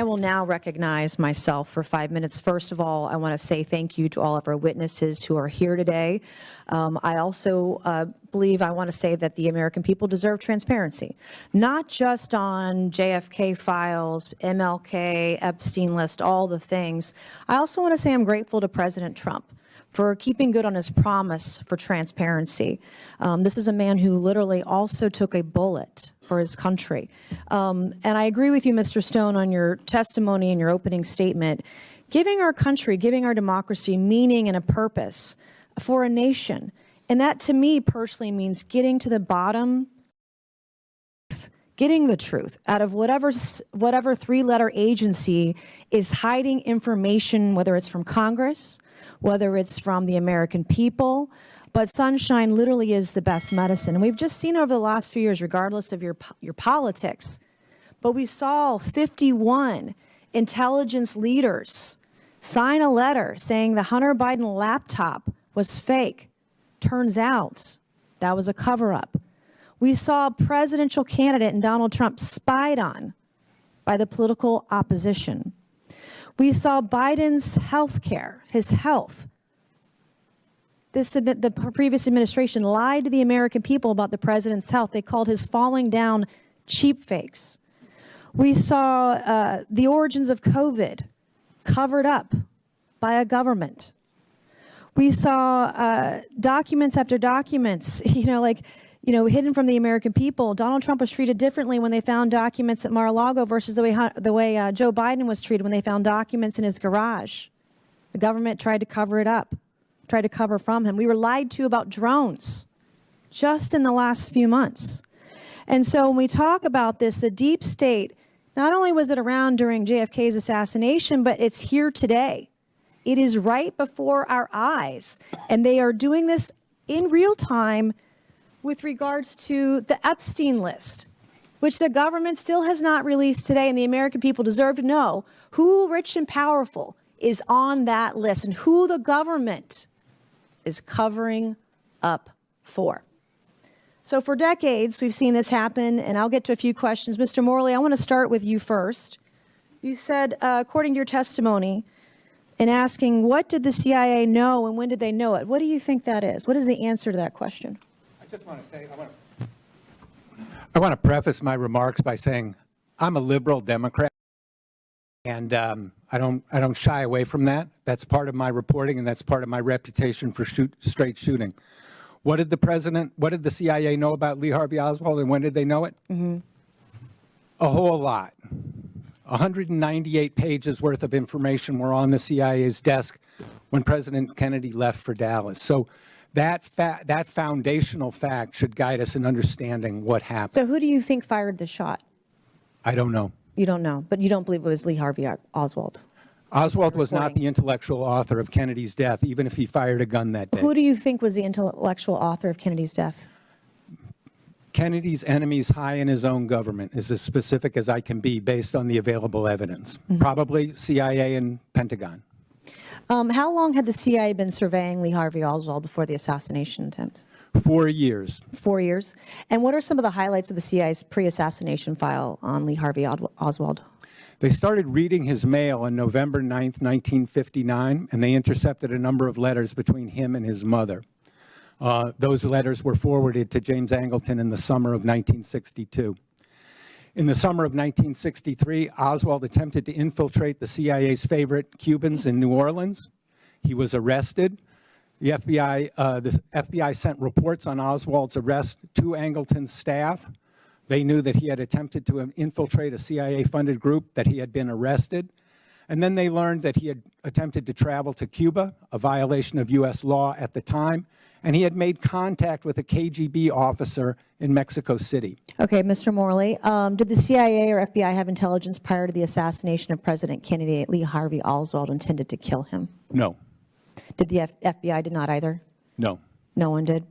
will now recognize myself for 5 minutes. First of all, I want to say thank you to all of our witnesses who are here today. I also believe I want to say that the American people deserve transparency, not just on JFK files, MLK, Epstein list, all the things. I also want to say I'm grateful to President Trump for keeping good on his promise for transparency. This is a man who literally also took a bullet for his country. And I agree with you, Mr. Stone, on your testimony and your opening statement. Giving our country, giving our democracy meaning and a purpose for a nation. And that to me personally means getting to the bottom, getting the truth out of whatever three-letter agency is hiding information, whether it's from Congress, whether it's from the American people, but sunshine literally is the best medicine. And we've just seen over the last few years, regardless of your politics, but we saw 51 intelligence leaders sign a letter saying the Hunter Biden laptop was fake. Turns out that was a cover-up. We saw a presidential candidate and Donald Trump spied on by the political opposition. We saw Biden's health care, his health. The previous administration lied to the American people about the president's health. They called his falling down cheap fakes. We saw the origins of COVID covered up by a government. We saw documents after documents, hidden from the American people. Donald Trump was treated differently when they found documents at Mar-a-Lago versus the way Joe Biden was treated when they found documents in his garage. The government tried to cover it up, tried to cover from him. We were lied to about drones just in the last few months. And so when we talk about this, the deep state, not only was it around during JFK's assassination, but it's here today. It is right before our eyes. And they are doing this in real time with regards to the Epstein list, which the government still has not released today, and the American people deserve to know who rich and powerful is on that list and who the government is covering up for. So for decades, we've seen this happen, and I'll get to a few questions. Mr. Morley, I want to start with you first. You said, according to your testimony, in asking what did the CIA know and when did they know it, what do you think that is? What is the answer to that question? I just want to say, I want to preface my remarks by saying I'm a liberal Democrat, and I don't shy away from that. That's part of my reporting, and that's part of my reputation for straight shooting. What did the CIA know about Lee Harvey Oswald, and when did they know it? Mm-hmm. A whole lot. 198 pages worth of information were on the CIA's desk when President Kennedy left for Dallas. So that foundational fact should guide us in understanding what happened. So who do you think fired the shot? I don't know. You don't know, but you don't believe it was Lee Harvey Oswald? Oswald was not the intellectual author of Kennedy's death, even if he fired a gun that day. Who do you think was the intellectual author of Kennedy's death? Kennedy's enemies high in his own government is as specific as I can be based on the available evidence. Mm-hmm. Probably CIA and Pentagon. How long had the CIA been surveying Lee Harvey Oswald before the assassination attempt? 4 years. 4 years. And what are some of the highlights of the CIA's pre-assassination file on Lee Harvey Oswald? They started reading his mail on November 9th, 1959, and they intercepted a number of letters between him and his mother. Those letters were forwarded to James Angleton in the summer of 1962. In the summer of 1963, Oswald attempted to infiltrate the CIA's favorite Cubans in New Orleans. He was arrested. The FBI sent reports on Oswald's arrest to Angleton's staff. They knew that he had attempted to infiltrate a CIA-funded group, that he had been arrested. And then they learned that he had attempted to travel to Cuba, a violation of U.S. law at the time, and he had made contact with a KGB officer in Mexico City. Okay, Mr. Morley, did the CIA or FBI have intelligence prior to the assassination of President Kennedy that Lee Harvey Oswald intended to kill him? No. Did the FBI did not either? No. No one did?